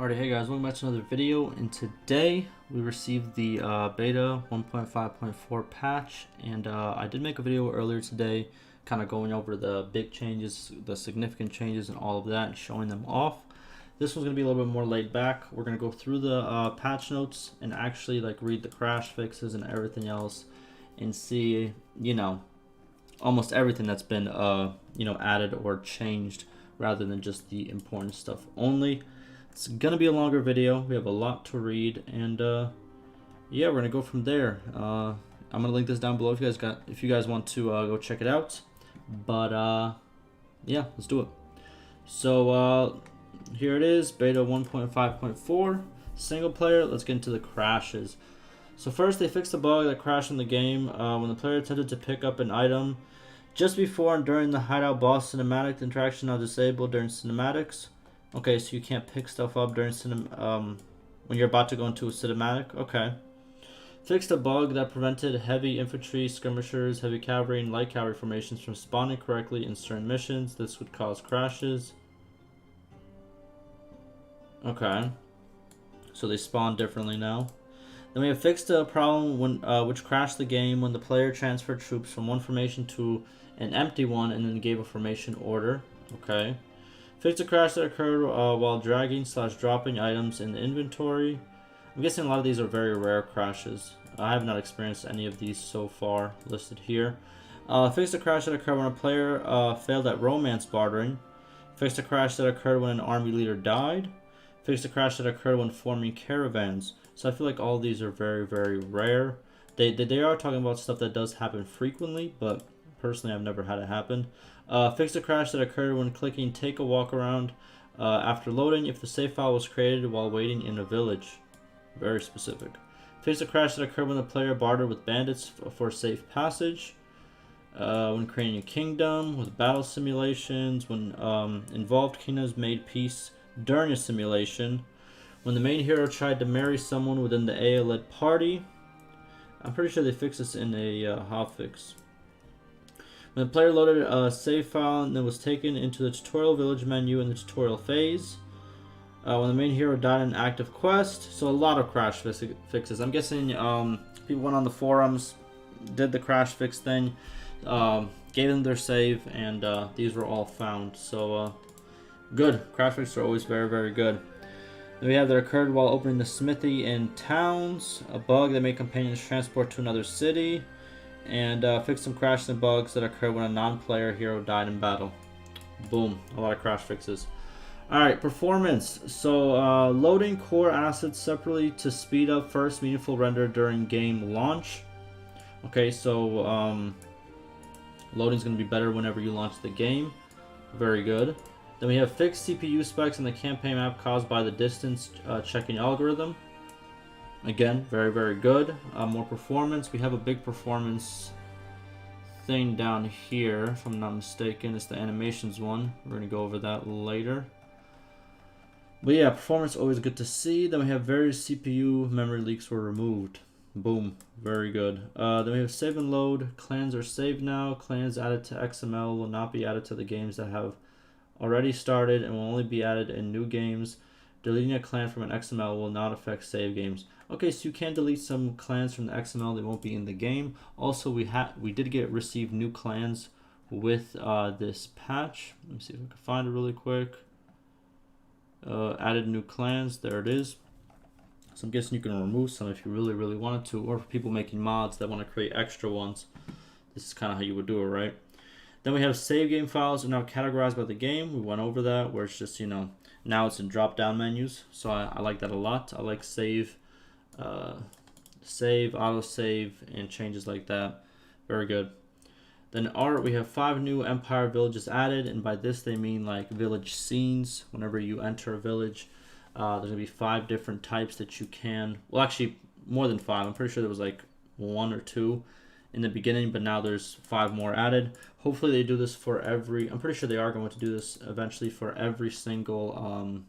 Alright, hey guys, welcome back to another video, and today we received the beta 1.5.4 patch, and I did make a video earlier today kind of going over the big changes, the significant changes and all of that, and showing them off. This one's going to be a little bit more laid back. We're going to go through the patch notes and actually like read the crash fixes and everything else and see, almost everything that's been added or changed rather than just the important stuff only. It's gonna be a longer video. We have a lot to read, and yeah, we're gonna go from there. I'm gonna link this down below if you guys want to go check it out. But yeah, let's do it. So here it is, beta 1.5.4 single player. Let's get into the crashes. So first, they fixed a bug that crashed in the game when the player attempted to pick up an item just before and during the hideout boss cinematic. The interaction now disabled during cinematics. Okay, so you can't pick stuff up during when you're about to go into a cinematic. Okay. Fixed a bug that prevented heavy infantry, skirmishers, heavy cavalry, and light cavalry formations from spawning correctly in certain missions. This would cause crashes. Okay. So they spawn differently now. Then we have fixed a problem which crashed the game when the player transferred troops from one formation to an empty one and then gave a formation order. Okay. Fixed a crash that occurred while dragging/dropping items in the inventory. I'm guessing a lot of these are very rare crashes. I have not experienced any of these so far listed here. Fixed a crash that occurred when a player failed at romance bartering. Fixed a crash that occurred when an army leader died. Fixed a crash that occurred when forming caravans. So I feel like all these are very, very rare. They are talking about stuff that does happen frequently, but personally I've never had it happen. Fixed a crash that occurred when clicking take a walk around after loading if the save file was created while waiting in a village. Very specific. Fixed a crash that occurred when the player bartered with bandits for safe passage. When creating a kingdom, with battle simulations, when involved kingdoms made peace during a simulation. When the main hero tried to marry someone within the AA-led party. I'm pretty sure they fixed this in a hotfix. When the player loaded a save file and then was taken into the tutorial village menu in the tutorial phase. When the main hero died in an active quest. So a lot of crash fixes. I'm guessing people went on the forums, did the crash fix thing, gave them their save, and these were all found. So good. Crash fixes are always very, very good. Then we have that occurred while opening the smithy in towns. A bug that made companions transport to another city. And fix some crashes and bugs that occur when a non-player hero died in battle. Boom, a lot of crash fixes. Alright, performance. So loading core assets separately to speed up first meaningful render during game launch. Okay, so loading is going to be better whenever you launch the game. Very good. Then we have fixed CPU specs in the campaign map caused by the distance checking algorithm. Again, very, very good. More performance. We have a big performance thing down here, if I'm not mistaken. It's the animations one. We're going to go over that later. But yeah, performance always good to see. Then we have various CPU memory leaks were removed. Boom. Very good. Then we have save and load. Clans are saved now. Clans added to XML will not be added to the games that have already started and will only be added in new games. Deleting a clan from an XML will not affect save games. Okay, so you can delete some clans from the XML. They won't be in the game. Also, we did receive new clans with this patch. Let me see if I can find it really quick. Added new clans. There it is. So I'm guessing you can remove some if you really, really wanted to, or for people making mods that want to create extra ones. This is kind of how you would do it, right? Then we have save game files are now categorized by the game. We went over that, where it's just, now it's in drop-down menus. So I like that a lot. I like save, auto-save, and changes like that. Very good. Then art, we have 5 new Empire villages added, and by this they mean like village scenes. Whenever you enter a village, there's going to be 5 different types that you can, well actually more than 5. I'm pretty sure there was like 1 or 2 in the beginning, but now there's 5 more added. Hopefully they do this for I'm pretty sure they are going to do this eventually for every single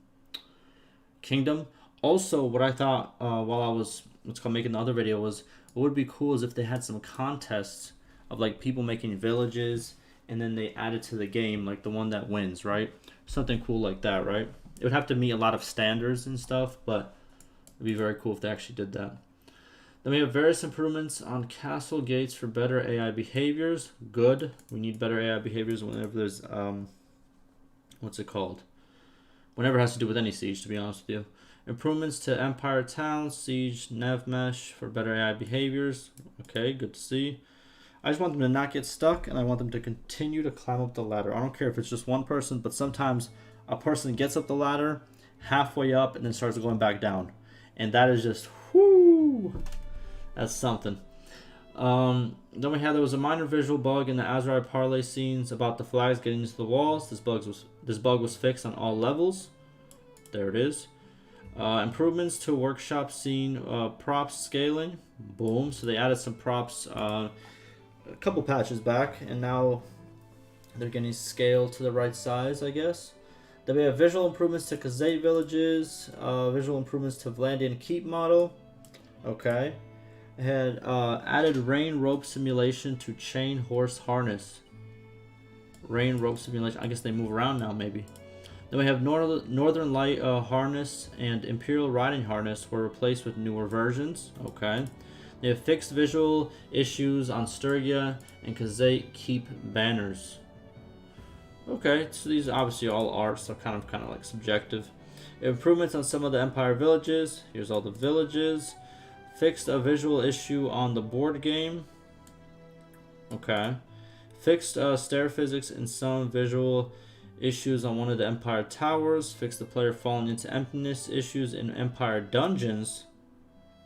kingdom. Also, what I thought while I was making the other video was, what would be cool is if they had some contests of like people making villages and then they add it to the game, like the one that wins, right? Something cool like that, right? It would have to meet a lot of standards and stuff, but it'd be very cool if they actually did that. Then we have various improvements on castle gates for better AI behaviors. Good. We need better AI behaviors whenever there's what's it called? Whenever it has to do with any siege, to be honest with you. Improvements to Empire Towns, Siege, Nav Mesh for better AI behaviors. Okay, good to see. I just want them to not get stuck, and I want them to continue to climb up the ladder. I don't care if it's just one person, but sometimes a person gets up the ladder halfway up and then starts going back down. And that is just, whoo, that's something. Then there was a minor visual bug in the Azrai parlay scenes about the flags getting into the walls. This bug was fixed on all levels. There it is. Improvements to workshop scene props scaling. Boom. So they added some props a couple patches back, and now they're getting scaled to the right size, I guess. Then we have visual improvements to Khazate villages, visual improvements to Vlandian Keep model. Okay. It had added rain rope simulation to chain horse harness. Rain rope simulation. I guess they move around now, maybe. Then we have Northern Light harness and Imperial riding harness were replaced with newer versions. Okay. They have fixed visual issues on Sturgia and Khazate Keep banners. Okay, so these are obviously all art, so kind of like subjective. Improvements on some of the Empire villages. Here's all the villages. Fixed a visual issue on the board game. Okay. Fixed stair physics and some visual issues on one of the Empire towers. Fixed the player falling into emptiness issues in Empire dungeons.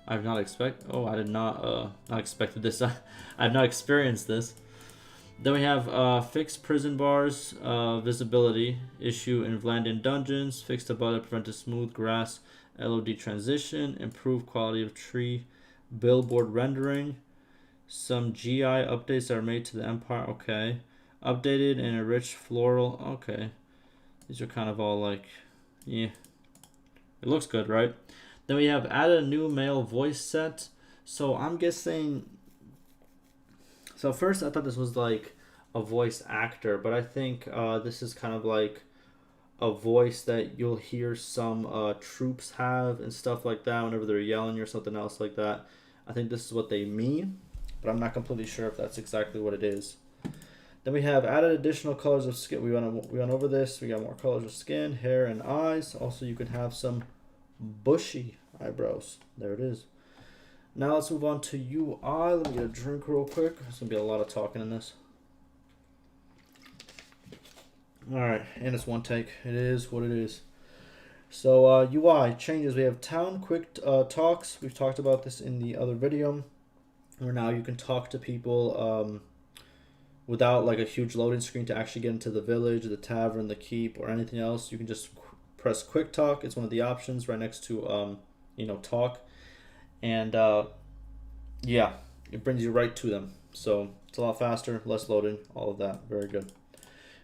I've not expected this. I've not experienced this. Then we have fixed prison bars visibility issue in Vlandian dungeons. Fixed a bug that prevented smooth grass LOD transition. Improved quality of tree billboard rendering. Some GI updates that are made to the Empire. Okay. Updated and a rich floral. Okay. These are kind of all like, yeah. It looks good, right? Then we have added a new male voice set. So I'm guessing. So first I thought this was like a voice actor, but I think this is kind of like a voice that you'll hear some troops have and stuff like that whenever they're yelling or something else like that. I think this is what they mean, but I'm not completely sure if that's exactly what it is. Then we have added additional colors of skin. We went over this. We got more colors of skin, hair, and eyes. Also, you can have some bushy eyebrows. There it is. Now let's move on to UI. Let me get a drink real quick. There's going to be a lot of talking in this. Alright, and it's one take. It is what it is. So UI changes. We have town quick talks. We've talked about this in the other video, where now you can talk to people without like a huge loading screen to actually get into the village, the tavern, the keep, or anything else. You can just press quick talk. It's one of the options right next to talk, and yeah, it brings you right to them. So it's a lot faster, less loading, all of that. Very good.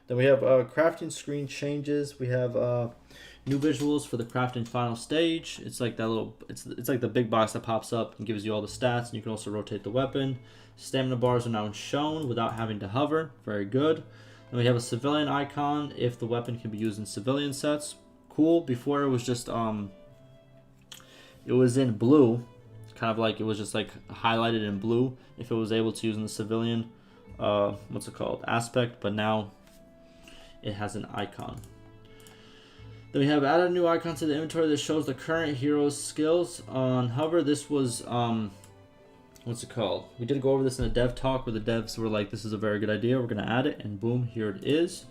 Then we have crafting screen changes. We have new visuals for the crafting final stage. It's like that little, it's like the big box that pops up and gives you all the stats, and you can also rotate the weapon. Stamina bars are now shown without having to hover. Very good. Then we have a civilian icon if the weapon can be used in civilian sets. Cool. Before it was just it was in blue, kind of like it was just like highlighted in blue if it was able to use in the civilian aspect, but now it has an icon. Then we have added a new icon to the inventory that shows the current hero's skills on hover. This was we did go over this in a dev talk where the devs were like, this is a very good idea, we're going to add it, and boom, here it is.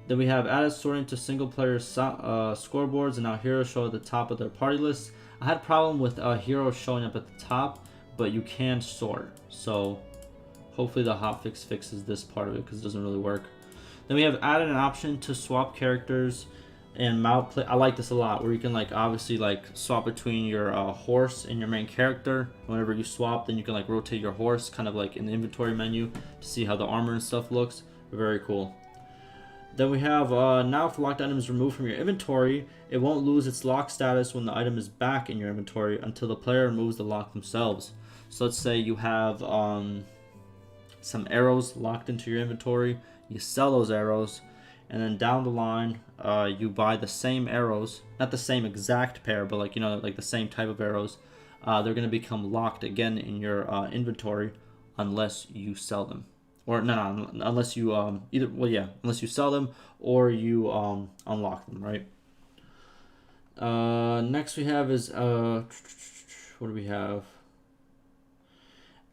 Then we have added sorting to single player scoreboards, and now heroes show at the top of their party list. I had a problem with heroes showing up at the top, but you can sort, so hopefully the hotfix fixes this part of it because it doesn't really work. Then we have added an option to swap characters and mount play. I like this a lot, where you can like obviously like swap between your horse and your main character. Whenever you swap, then you can like rotate your horse, kind of like in the inventory menu, to see how the armor and stuff looks. Very cool. Then we have now if locked item is removed from your inventory, it won't lose its lock status when the item is back in your inventory until the player removes the lock themselves. So let's say you have some arrows locked into your inventory. You sell those arrows, and then down the line, you buy the same arrows, not the same exact pair, but like, you know, like the same type of arrows. They're going to become locked again in your inventory unless you sell them. Or no, unless you unless you sell them or you unlock them, right? Next we have is what do we have?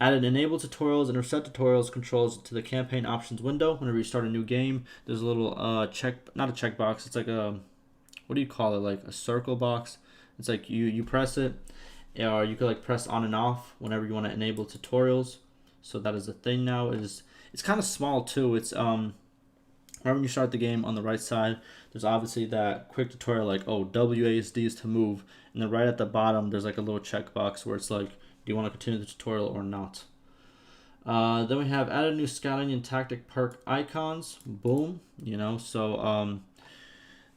Added enable tutorials and reset tutorials controls to the campaign options window. Whenever you start a new game, there's a little not a checkbox. It's like a, what do you call it? Like a circle box. It's like you press it, or you could like press on and off whenever you want to enable tutorials. So that is a thing now. It's kind of small too. It's right when you start the game on the right side, there's obviously that quick tutorial like, oh, WASD is to move, and then right at the bottom there's like a little checkbox where it's like, do you want to continue the tutorial or not? Then we have added new scouting and tactic perk icons. Boom, you know, so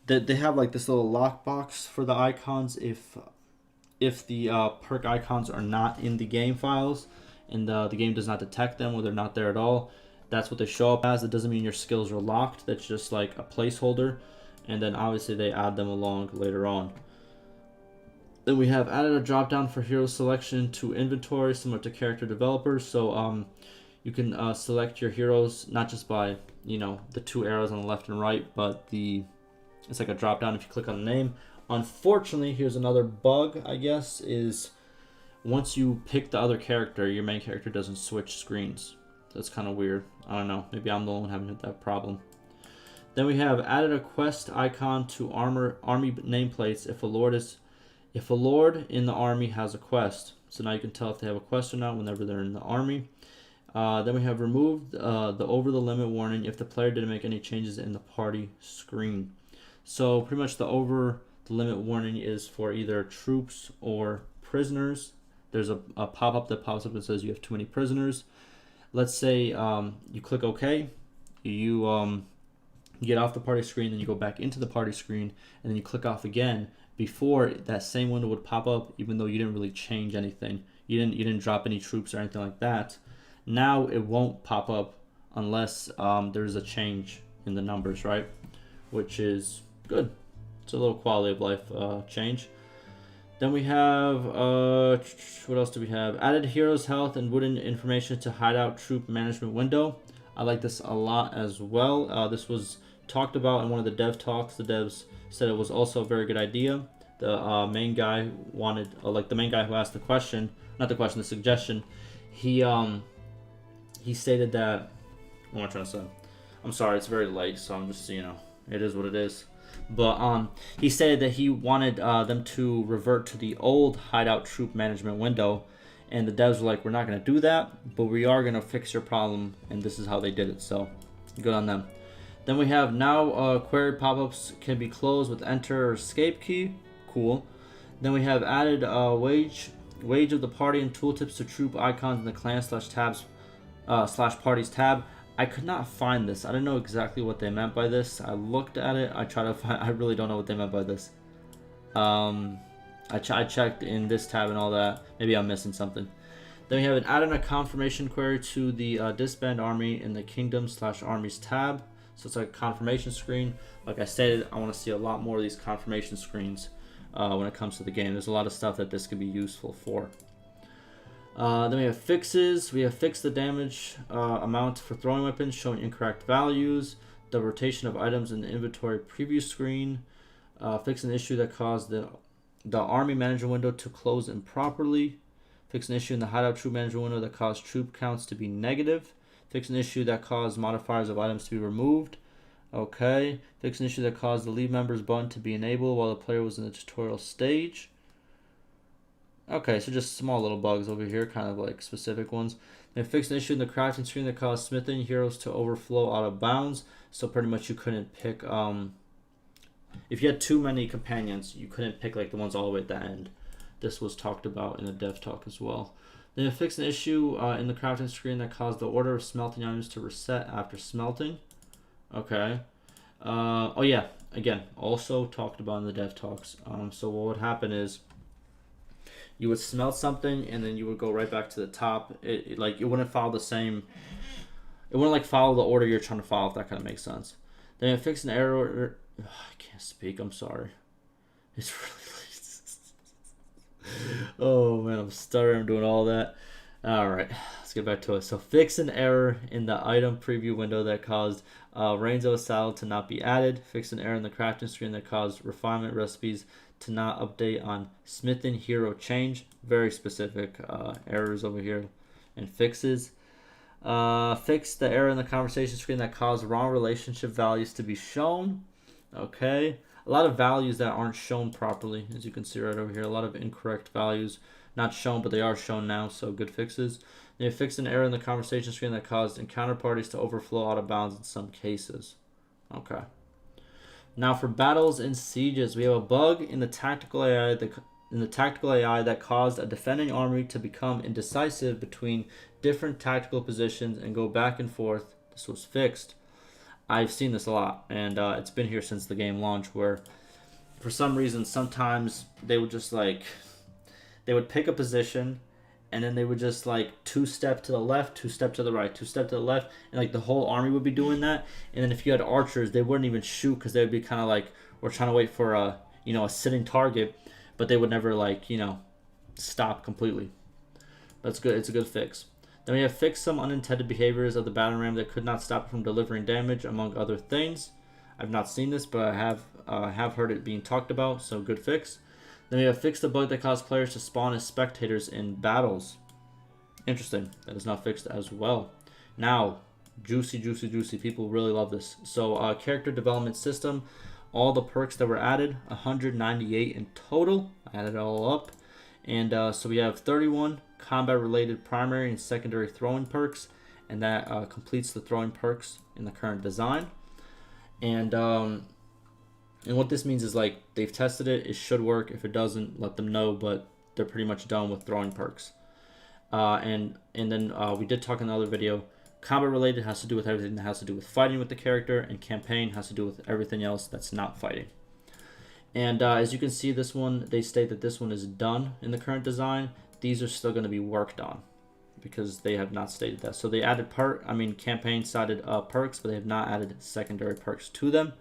they have like this little lockbox for the icons if the perk icons are not in the game files and the game does not detect them or they're not there at all. That's what they show up as. It doesn't mean your skills are locked. That's just like a placeholder, and then obviously they add them along later on. Then we have added a drop down for hero selection to inventory, similar to character developers. So you can select your heroes not just by, you know, the two arrows on the left and right, but it's like a drop down if you click on the name. Unfortunately, here's another bug, I guess, is once you pick the other character, your main character doesn't switch screens. That's kind of weird. I don't know. Maybe I'm the only one having that problem. Then we have added a quest icon to army nameplates if a lord in the army has a quest. So now you can tell if they have a quest or not whenever they're in the army. Then we have removed the over the limit warning if the player didn't make any changes in the party screen. So pretty much the over the limit warning is for either troops or prisoners. There's a pop-up that pops up that says you have too many prisoners. Let's say you click OK, you get off the party screen, then you go back into the party screen, and then you click off again. Before, that same window would pop up, even though you didn't really change anything. You didn't drop any troops or anything like that. Now it won't pop up unless there's a change in the numbers, right? Which is good. It's a little quality of life change. Then we have, what else do we have? Added heroes health and wooden information to hideout troop management window. I like this a lot as well. This was talked about in one of the dev talks. The devs said it was also a very good idea. The main guy wanted, the main guy who asked the question, not the question, the suggestion, he stated that, what am I trying to say? I'm sorry, it's very late, so I'm just, you know, it is what it is. But he stated that he wanted them to revert to the old hideout troop management window, and the devs were like, we're not going to do that, but we are going to fix your problem, and this is how they did it, so good on them. Then we have now query pop-ups can be closed with enter or escape key. Cool. Then we have added wage of the party and tooltips to troop icons in the clan /tabs /parties tab. I could not find this. I don't know exactly what they meant by this. I looked at it. I tried to find. I really don't know what they meant by this. I checked in this tab and all that. Maybe I'm missing something. Then we have added a confirmation query to the disband army in the kingdom /armies tab. So it's like a confirmation screen. Like I stated, I want to see a lot more of these confirmation screens when it comes to the game. There's a lot of stuff that this could be useful for. Then we have fixes. We have fixed the damage amount for throwing weapons showing incorrect values. The rotation of items in the inventory preview screen. Fix an issue that caused the army manager window to close improperly. Fix an issue in the hideout troop manager window that caused troop counts to be negative. Fix an issue that caused modifiers of items to be removed. Okay. Fix an issue that caused the leave members button to be enabled while the player was in the tutorial stage. Okay, so just small little bugs over here, kind of like specific ones. Then fix an issue in the crafting screen that caused smithing heroes to overflow out of bounds. So pretty much you couldn't pick, if you had too many companions, you couldn't pick like the ones all the way at the end. This was talked about in a dev talk as well. Then fix an issue in the crafting screen that caused the order of smelting items to reset after smelting. Okay. Oh yeah, again, also talked about in the dev talks. So what would happen is you would smelt something and then you would go right back to the top. It wouldn't follow the same. It wouldn't like follow the order you're trying to follow, if that kind of makes sense. Then we fix an error. I can't speak. I'm sorry. It's really. Oh man, I'm stuttering. I'm doing all that. All right, let's get back to it. So fix an error in the item preview window that caused rains of a salad to not be added. Fix an error in the crafting screen that caused refinement recipes to not update on smithing hero change. Very specific errors over here and fixes. Fix the error in the conversation screen that caused wrong relationship values to be shown. Okay. A lot of values that aren't shown properly, as you can see right over here. A lot of incorrect values. Not shown, but they are shown now, so good fixes. They fixed an error in the conversation screen that caused encounter parties to overflow out of bounds in some cases. Okay. Now for battles and sieges, we have a bug in the tactical AI that caused a defending army to become indecisive between different tactical positions and go back and forth. This was fixed. I've seen this a lot, and it's been here since the game launch, where for some reason sometimes they would just they would pick a position, and then they would just two-step to the left, two-step to the right, two-step to the left, and the whole army would be doing that. And then if you had archers, they wouldn't even shoot because they would be kind of we're trying to wait for a sitting target, but they would never stop completely. That's good. It's a good fix. Then we have fixed some unintended behaviors of the battle ram that could not stop it from delivering damage, among other things. I've not seen this, but I have heard it being talked about, so good fix. Then we have fixed the bug that caused players to spawn as spectators in battles. Interesting. That is not fixed as well. Now, juicy, juicy, juicy. People really love this. So, character development system. All the perks that were added, 198 in total. I added it all up. And so we have 31 combat-related primary and secondary throwing perks. And that completes the throwing perks in the current design. And what this means is they've tested it. It should work. If it doesn't, let them know. But they're pretty much done with throwing perks. And then we did talk in the other video. Combat related has to do with everything that has to do with fighting with the character, and campaign has to do with everything else that's not fighting. And as you can see, this one, they state that this one is done in the current design. These are still going to be worked on because they have not stated that. So they added campaign-sided perks, but they have not added secondary perks to them.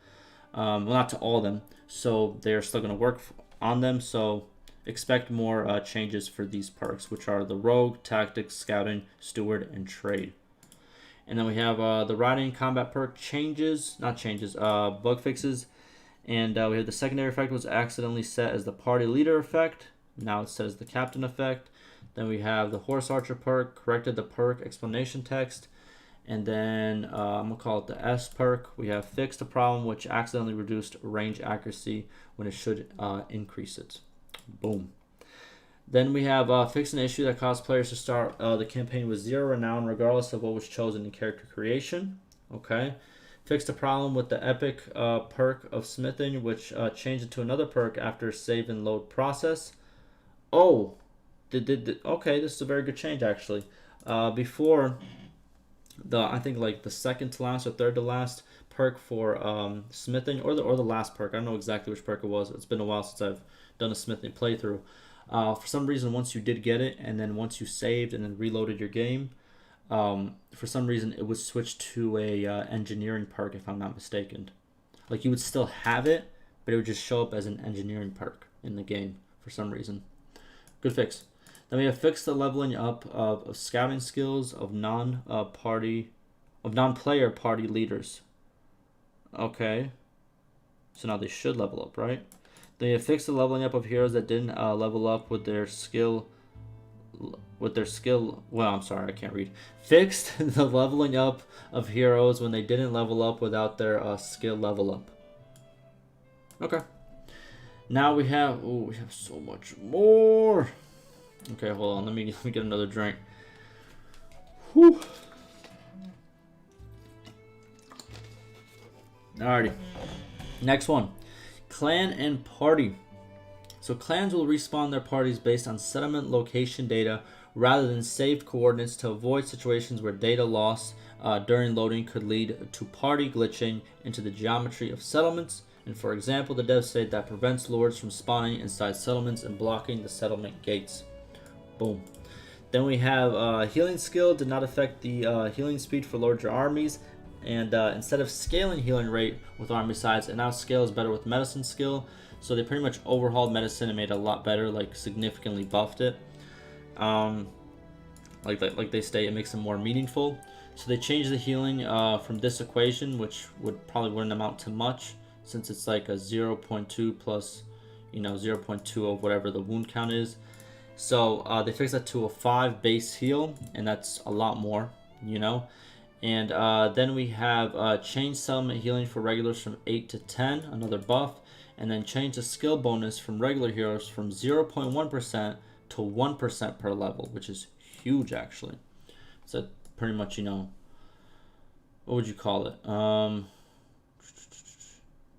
Well, not to all of them. So they are still going to work on them. So expect more changes for these perks, which are the Rogue, Tactics, Scouting, Steward, and Trade. And then we have the Riding Combat perk bug fixes. And we have the secondary effect was accidentally set as the Party Leader effect. Now it says the Captain effect. Then we have the Horse Archer perk, corrected the perk explanation text. And then I'm going to call it the S perk. We have fixed a problem which accidentally reduced range accuracy when it should increase it. Boom. Then we have fixed an issue that caused players to start the campaign with 0 renown regardless of what was chosen in character creation. Okay. Fixed a problem with the epic perk of smithing, which changed it to another perk after save and load process. Oh, okay, this is a very good change actually. Before, I think the second to last or third to last perk for smithing, or the last perk. I don't know exactly which perk it was. It's been a while since I've done a smithing playthrough. For some reason, once you did get it, and then once you saved and then reloaded your game, for some reason it was switched to a engineering perk, if I'm not mistaken. You would still have it, but it would just show up as an engineering perk in the game for some reason. Good fix. Then we have fixed the leveling up of scouting skills of non-player party leaders. Okay. So now they should level up, right? They have fixed the leveling up of heroes that didn't level up with their skill. Well, I'm sorry, I can't read. Fixed the leveling up of heroes when they didn't level up without their skill level up. Okay. Now we have so much more. Okay, hold on. Let me get another drink. Whew. Alrighty. Next one. Clan and party. So clans will respawn their parties based on settlement location data rather than saved coordinates to avoid situations where data loss during loading could lead to party glitching into the geometry of settlements. And for example, the devs say that prevents lords from spawning inside settlements and blocking the settlement gates. Boom. Then we have healing skill did not affect the healing speed for larger armies, And instead of scaling healing rate with army size, it now scales better with medicine skill. So they pretty much overhauled medicine and made it a lot better, like significantly buffed it. Like they state, it makes it more meaningful. So they changed the healing from this equation, which wouldn't amount to much, since it's like a 0.2 plus, 0.2 of whatever the wound count is. So they fixed that to a 5 base heal, and that's a lot more, And then we have changed settlement healing for regulars from 8 to 10, another buff. And then change the skill bonus from regular heroes from 0.1% to 1% per level, which is huge actually. So pretty much, what would you call it?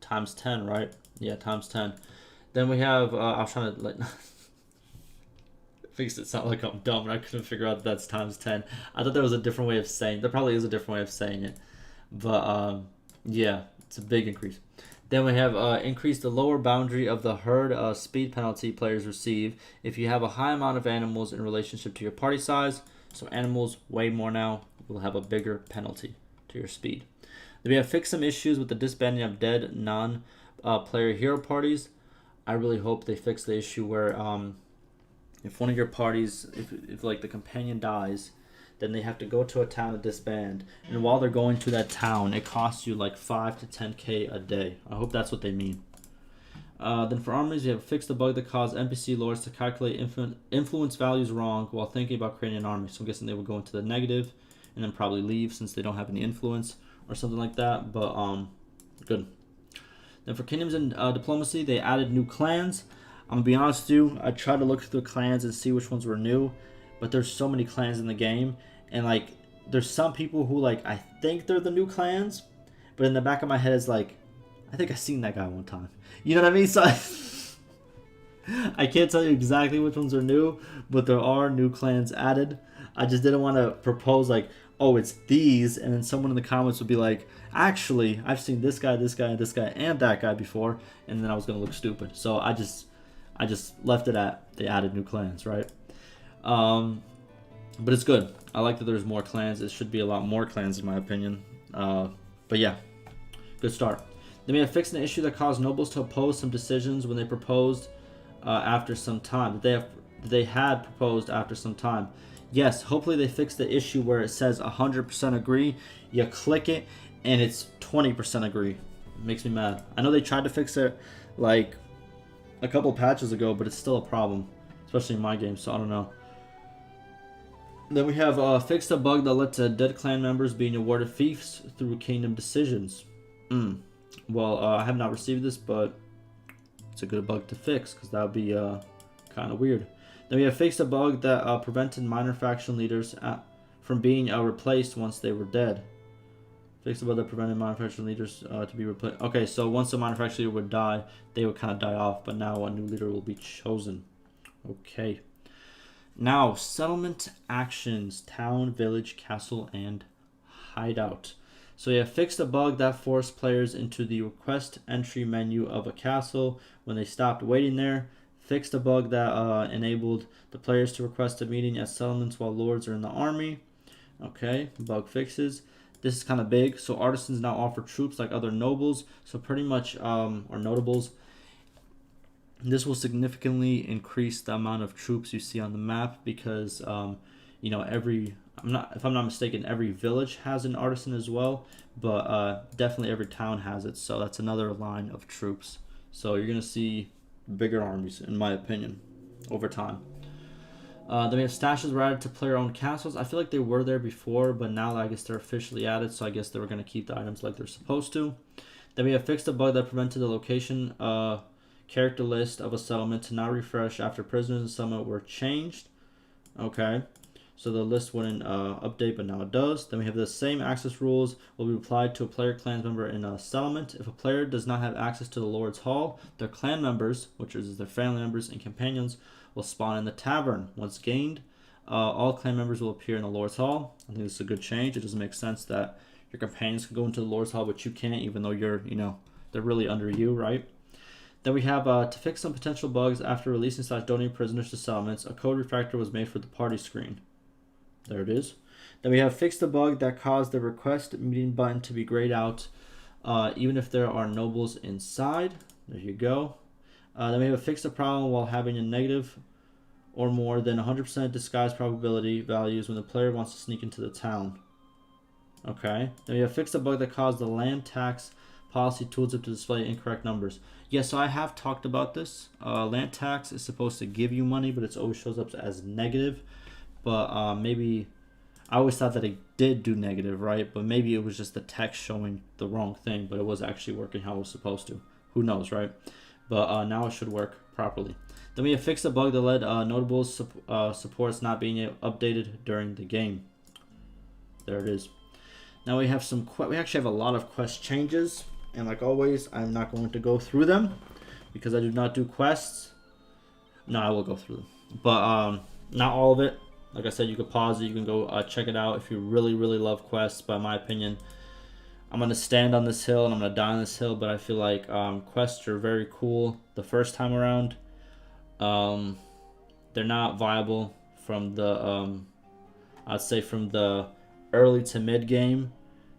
Times 10, right? Yeah, times 10. Then we have, I was trying to fix it sound like I'm dumb and I couldn't figure out that's times 10. I thought there was a different way of saying, there probably is a different way of saying it. But yeah, it's a big increase. Then we have increased the lower boundary of the herd speed penalty players receive if you have a high amount of animals in relationship to your party size. So animals way more now will have a bigger penalty to your speed. Then we have fixed some issues with the disbanding of dead non-player hero parties. I really hope they fix the issue where if one of your parties, if like the companion dies, then they have to go to a town to disband, and while they're going to that town, it costs you like 5 to 10k a day. I hope that's what they mean. Then for armies, we have fixed the bug that caused NPC lords to calculate influence values wrong while thinking about creating an army. So I'm guessing they would go into the negative and then probably leave since they don't have any influence or something like that. But good. Then for kingdoms and diplomacy, they added new clans. I'm gonna be honest with you, I tried to look through the clans and see which ones were new, but there's so many clans in the game, and like there's some people who like I think they're the new clans, but in the back of my head is like, I think I seen that guy one time. You know what I mean? So I can't tell you exactly which ones are new, but there are new clans added. I just didn't want to propose like, oh, it's these, and then someone in the comments would be like, actually, I've seen this guy, this guy, this guy, and that guy before, and then I was gonna look stupid. So I just left it at they added new clans, right? But it's good. I like that there's more clans. It should be a lot more clans in my opinion. But yeah, good start. They may have fixed an issue that caused nobles to oppose some decisions when they proposed after some time. They had proposed after some time. Yes, hopefully they fixed the issue where it says 100% agree. You click it and it's 20% agree. It makes me mad. I know they tried to fix it like a couple patches ago, but it's still a problem, especially in my game, so I don't know. Then we have fixed a bug that led to dead clan members being awarded fiefs through kingdom decisions. Well, I have not received this, but it's a good bug to fix because that would be kind of weird. Then we have fixed a bug that prevented minor faction leaders from being replaced once they were dead. Fixed a bug that prevented minor faction leaders to be replaced. Okay, so once a minor faction leader would die, they would kind of die off, but now a new leader will be chosen. Okay. Now, settlement actions, town, village, castle, and hideout. So we have fixed a bug that forced players into the request entry menu of a castle when they stopped waiting there. Fixed a bug that enabled the players to request a meeting at settlements while lords are in the army. Okay, bug fixes. This is kind of big. So artisans now offer troops like other nobles. So pretty much, or notables. This will significantly increase the amount of troops you see on the map because, if I'm not mistaken, every village has an artisan as well, but definitely every town has it. So that's another line of troops. So you're gonna see bigger armies, in my opinion, over time. Then we have stashes were added to player-owned castles. I feel like they were there before, but now I guess they're officially added, so I guess they were gonna keep the items like they're supposed to. Then we have fixed a bug that prevented the location character list of a settlement to not refresh after prisoners in settlement were changed. Okay, so the list wouldn't update, but now it does. Then we have the same access rules will be applied to a player clan member in a settlement. If a player does not have access to the Lord's Hall, their clan members, which is their family members and companions, will spawn in the tavern. Once gained, all clan members will appear in the Lord's Hall. I think this is a good change. It doesn't make sense that your companions can go into the Lord's Hall, but you can't, even though you're, they're really under you, right? Then we have to fix some potential bugs after releasing / donating prisoners to settlements. A code refactor was made for the party screen. There it is. Then we have fixed the bug that caused the request meeting button to be grayed out, even if there are nobles inside. There you go. Then we have fixed the problem while having a negative or more than 100% disguise probability values when the player wants to sneak into the town. Okay. Then we have fixed the bug that caused the land tax policy tooltip to display incorrect numbers. Yes, so I have talked about this. Land tax is supposed to give you money, but it always shows up as negative. But maybe I always thought that it did do negative, right? But maybe it was just the text showing the wrong thing, but it was actually working how it was supposed to. Who knows, right? But now it should work properly. Then we have fixed a bug that led notable supports not being updated during the game. There it is. Now we have we actually have a lot of quest changes. And like always, I'm not going to go through them because I do not do quests. No, I will go through them. But not all of it. Like I said, you can pause it. You can go check it out if you really, really love quests. But in my opinion, I'm going to stand on this hill and I'm going to die on this hill. But I feel like quests are very cool the first time around. They're not viable from the, I'd say from the early to mid game.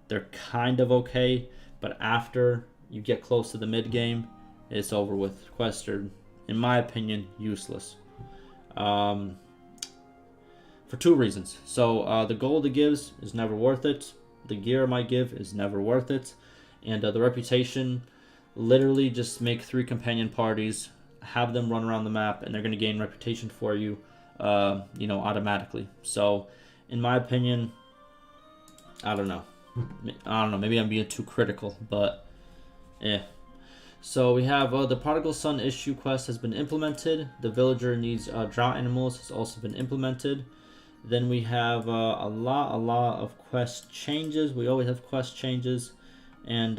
They're kind of okay. But after you get close to the mid game, it's over with. Quests are, in my opinion, useless. For two reasons. So the gold it gives is never worth it. The gear it might give is never worth it. And the reputation, literally just make 3 companion parties, have them run around the map, and they're going to gain reputation for you, automatically. So, in my opinion, I don't know. Maybe I'm being too critical, but yeah. So we have the Prodigal Son issue quest has been implemented. The villager needs drought animals has also been implemented. Then we have a lot of quest changes. We always have quest changes, and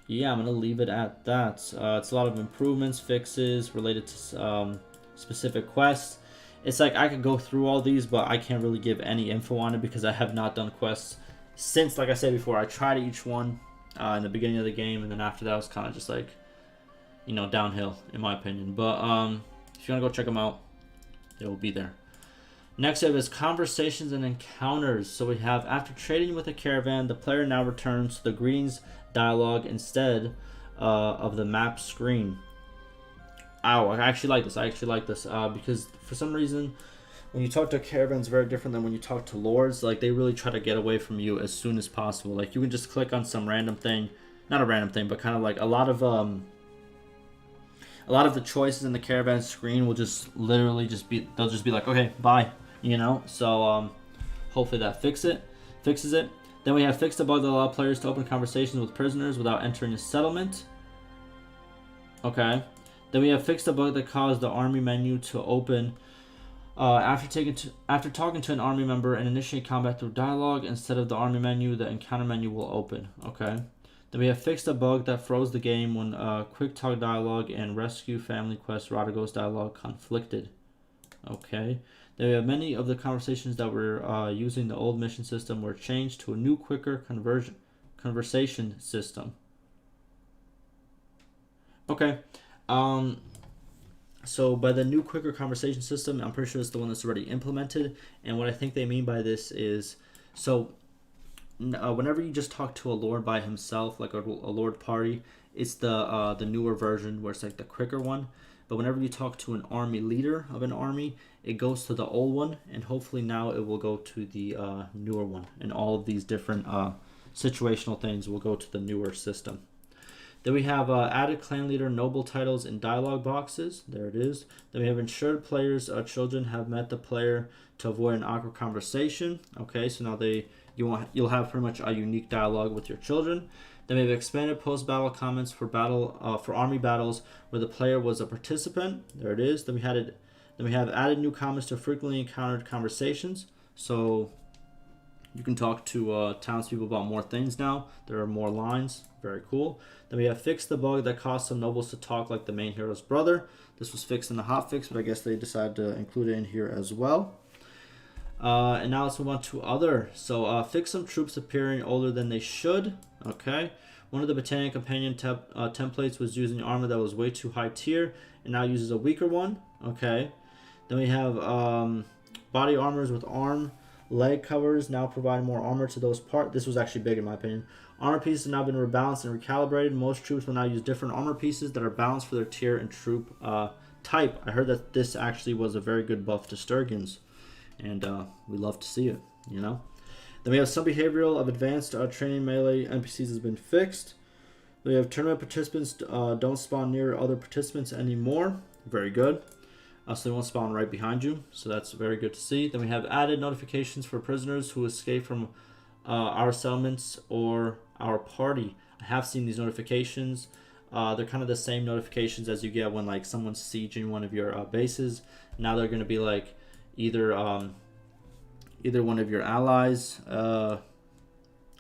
yeah, I'm gonna leave it at that. It's a lot of improvements, fixes related to specific quests. It's like I could go through all these, but I can't really give any info on it because I have not done quests since, like I said before, I tried each one in the beginning of the game, and then after that it was kind of just like, downhill in my opinion. But if you want to go check them out, they will be there. Next we have is conversations and encounters. So we have, after trading with a caravan, the player now returns to the greetings dialogue instead of the map screen. Oh, I actually like this. Because for some reason, when you talk to caravans, very different than when you talk to lords. Like, they really try to get away from you as soon as possible. Like, you can just click on some random thing, not a random thing, but kind of like a lot of the choices in the caravan screen will just literally they'll just be like, okay, bye, So hopefully that fixes it. Then we have fixed the bug that allows players to open conversations with prisoners without entering a settlement. Okay. Then we have fixed the bug that caused the army menu to open after talking to an army member and initiate combat through dialogue. Instead of the army menu, the encounter menu will open. Okay. Then we have fixed a bug that froze the game when quick talk dialogue and rescue family quest Radagos dialogue conflicted. Okay. Then we have many of the conversations that were using the old mission system were changed to a new, quicker conversation system. Okay. So by the new, quicker conversation system, I'm pretty sure it's the one that's already implemented. And what I think they mean by this is, so whenever you just talk to a lord by himself, like a lord party, it's the newer version where it's like the quicker one. But whenever you talk to an army leader of an army, it goes to the old one, and hopefully now it will go to the newer one. And all of these different situational things will go to the newer system. Then we have added clan leader noble titles in dialogue boxes. There it is. Then we have ensured players' children have met the player to avoid an awkward conversation. Okay, so now you'll have pretty much a unique dialogue with your children. Then we have expanded post-battle comments for army battles where the player was a participant. There it is. Then we have added new comments to frequently encountered conversations. So you can talk to townspeople about more things now. There are more lines. Very cool. Then we have fixed the bug that caused some nobles to talk like the main hero's brother. This was fixed in the hotfix, but I guess they decided to include it in here as well. And now let's move on to other. So fix some troops appearing older than they should. Okay. One of the battalion companion templates was using armor that was way too high tier and now uses a weaker one. Okay. Then we have Body armors with arm leg covers now provide more armor to those parts. This was actually big in my opinion. Armor pieces have now been rebalanced and recalibrated. Most troops will now use different armor pieces that are balanced for their tier and troop type. I heard that this actually was a very good buff to Sturgians, and we love to see it, you know. Then we have some behavioral of advanced training melee NPCs has been fixed. We have tournament participants don't spawn near other participants anymore. Very good. So they won't spawn right behind you. So that's very good to see. Then we have added notifications for prisoners who escape from our settlements or our party. I have seen these notifications. They're kind of the same notifications as you get when like someone's sieging one of your bases. Now they're going to be like either one of your allies, what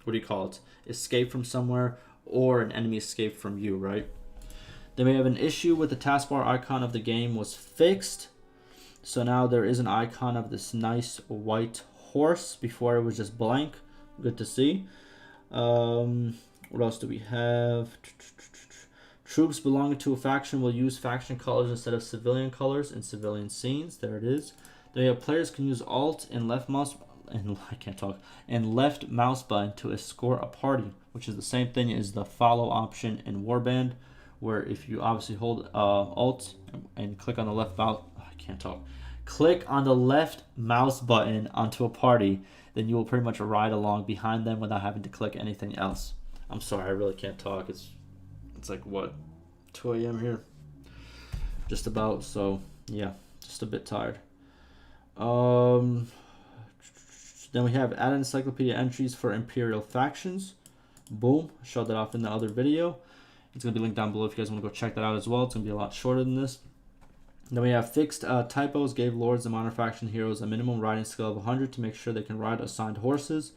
do you call it, escape from somewhere, or an enemy escape from you, right? Then we have an issue with the taskbar icon of the game was fixed. So now there is an icon of this nice white horse. Before it was just blank. Good to see. What else do we have? Troops belonging to a faction will use faction colors instead of civilian colors in civilian scenes. There it is. Then we have players can use Alt and left mouse and left mouse button to escort a party, which is the same thing as the follow option in Warband, where if you obviously hold Alt and click on the left mouse, click on the left mouse button onto a party, then you will pretty much ride along behind them without having to click anything else. I'm sorry, I really can't talk. It's like what, 2 a.m. here, just about. So yeah, just a bit tired. Then we have add encyclopedia entries for Imperial factions. Boom, showed that off in the other video. It's going to be linked down below if you guys want to go check that out as well. It's going to be a lot shorter than this. Then we have fixed typos, gave lords and minor faction heroes a minimum riding skill of 100 to make sure they can ride assigned horses.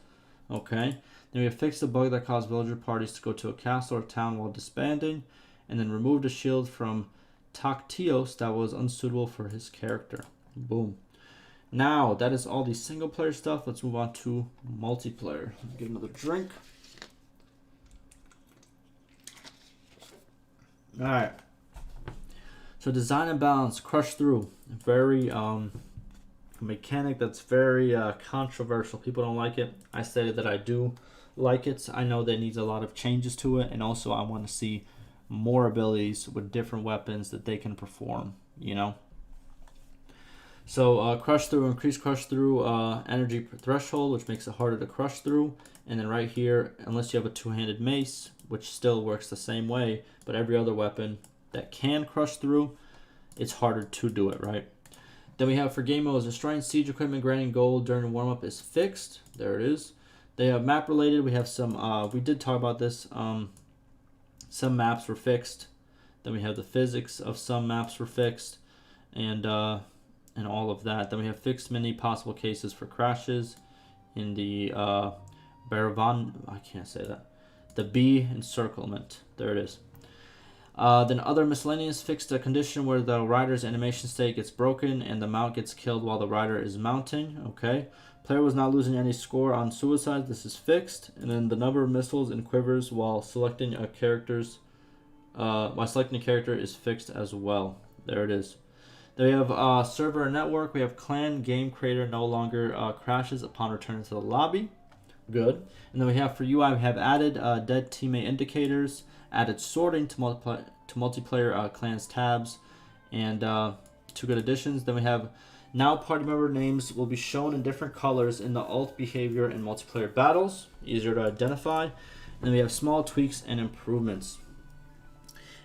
Okay. Then we have fixed a bug that caused villager parties to go to a castle or town while disbanding. And then removed a shield from Taktios that was unsuitable for his character. Boom. Now, that is all the single player stuff. Let's move on to multiplayer. Get another drink. Alright. So design and balance, crush through. Very mechanic that's very controversial. People don't like it. I say that I do like it. I know that needs a lot of changes to it, and also I want to see more abilities with different weapons that they can perform, you know. So crush through, increase crush through energy threshold, which makes it harder to crush through. And then right here, unless you have a two-handed mace, which still works the same way, but every other weapon that can crush through, it's harder to do it, right? Then we have for game modes, destroying siege equipment granting gold during warm-up is fixed. There it is. They have map related. We have some, we did talk about this. Some maps were fixed. Then we have the physics of some maps were fixed. And all of that. Then we have fixed many possible cases for crashes in the Baravan, I can't say that. The B encirclement. There it is. Then other miscellaneous fixed a condition where the rider's animation state gets broken and the mount gets killed while the rider is mounting. Okay. Player was not losing any score on suicide. This is fixed. And then the number of missiles and quivers while selecting a character is fixed as well. There it is. Then we have server and network. We have clan game creator no longer crashes upon return to the lobby. Good. And then we have for UI, we have added dead teammate indicators, added sorting to multiplayer clans tabs, and two good additions. Then we have now party member names will be shown in different colors in the alt behavior in multiplayer battles, easier to identify. And then we have small tweaks and improvements.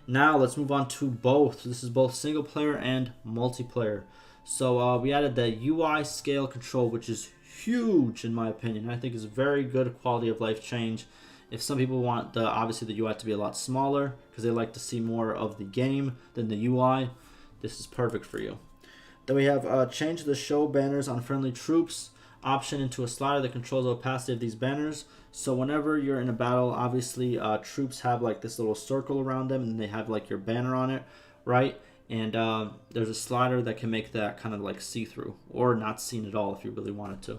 Now let's move on to both. This is both single player and multiplayer. So we added the UI scale control, which is huge in my opinion. I think is a very good quality of life change. If some people want obviously the UI to be a lot smaller because they like to see more of the game than the UI, this is perfect for you. Then we have changed the show banners on friendly troops option into a slider that controls the opacity of these banners. So whenever you're in a battle, obviously troops have like this little circle around them and they have like your banner on it, right? And there's a slider that can make that kind of like see-through or not seen at all if you really wanted to.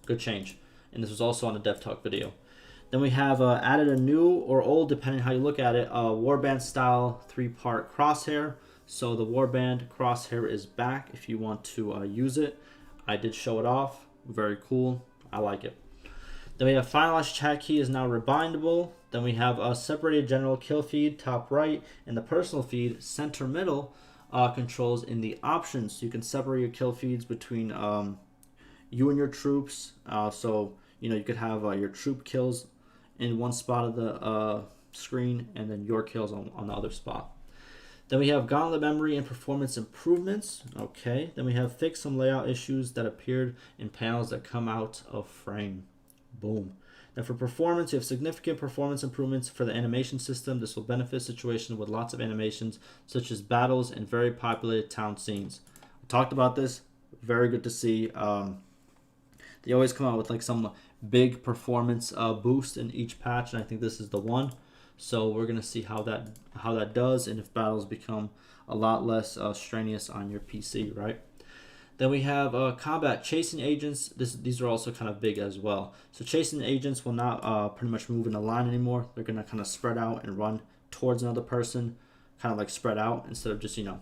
Good change. And this was also on a Dev Talk video. Then we have added a new or old, depending how you look at it, warband style 3-part crosshair. So the warband crosshair is back if you want to use it. I did show it off. Very cool. I like it. Then we have finalized chat key is now rebindable. Then we have a separated general kill feed, top right, and the personal feed, center middle, controls in the options. So you can separate your kill feeds between you and your troops. So, you know, you could have your troop kills in one spot of the screen and then your kills on the other spot. Then we have gauntlet memory and performance improvements. Okay. Then we have fixed some layout issues that appeared in panels that come out of frame. Boom. Now for performance, you have significant performance improvements for the animation system. This will benefit situations with lots of animations, such as battles and very populated town scenes. We talked about this. Very good to see. They always come out with like some big performance boost in each patch, and I think this is the one. So we're gonna see how that does, and if battles become a lot less strenuous on your PC, right? Then we have combat chasing agents. These are also kind of big as well. So chasing agents will not pretty much move in a line anymore. They're going to kind of spread out and run towards another person, kind of like spread out instead of just, you know,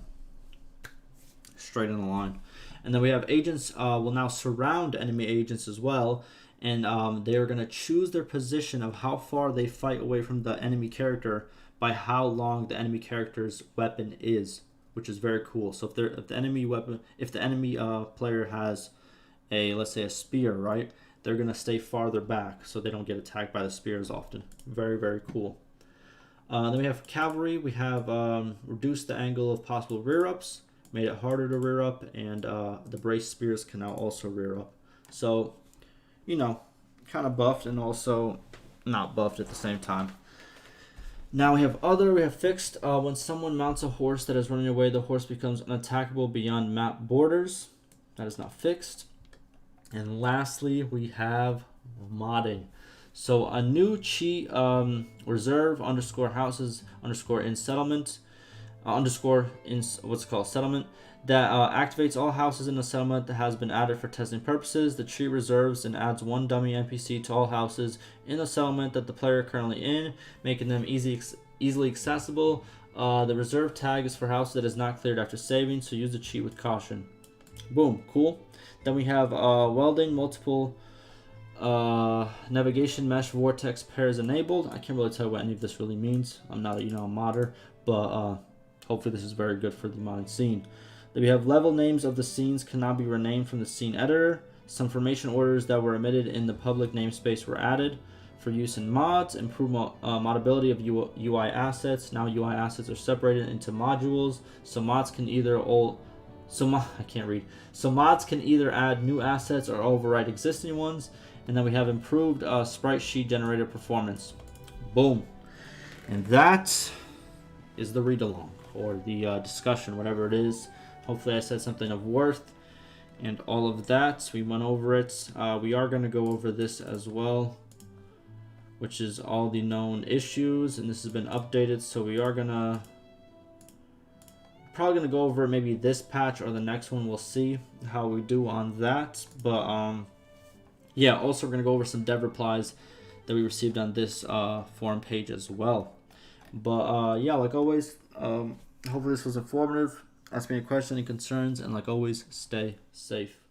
straight in a line. And then we have agents will now surround enemy agents as well. And they are going to choose their position of how far they fight away from the enemy character by how long the enemy character's weapon is, which is very cool. So if the enemy player has let's say a spear, right, they're gonna stay farther back so they don't get attacked by the spears often. Very, very cool. Then we have cavalry. We have reduced the angle of possible rear ups, made it harder to rear up, and the brace spears can now also rear up. So, you know, kind of buffed and also not buffed at the same time. Now we have fixed. When someone mounts a horse that is running away, the horse becomes unattackable beyond map borders. That is not fixed. And lastly, we have modding. So a new cheat, reserve _ houses _ in settlement, _ in what's called settlement, that activates all houses in the settlement that has been added for testing purposes. The cheat reserves and adds one dummy NPC to all houses in the settlement that the player is currently in, making them easily accessible. The reserve tag is for houses that is not cleared after saving, so use the cheat with caution. Boom, cool. Then we have welding, multiple navigation mesh vortex pairs enabled. I can't really tell what any of this really means. I'm not a modder, but hopefully this is very good for the modded scene. Then we have level names of the scenes cannot be renamed from the scene editor. Some formation orders that were omitted in the public namespace were added for use in mods. Improve modability of UI assets. Now UI assets are separated into modules, so mods can either mods can either add new assets or override existing ones. And then we have improved sprite sheet generator performance. Boom. And that is the read along or the discussion, whatever it is. Hopefully I said something of worth and all of that. We went over it. We are going to go over this as well, which is all the known issues, and this has been updated. So we are probably gonna go over maybe this patch or the next one. We'll see how we do on that. But yeah, also we're gonna go over some dev replies that we received on this forum page as well. But yeah, like always, hopefully this was informative. Ask me a question, any concerns, and like always, stay safe.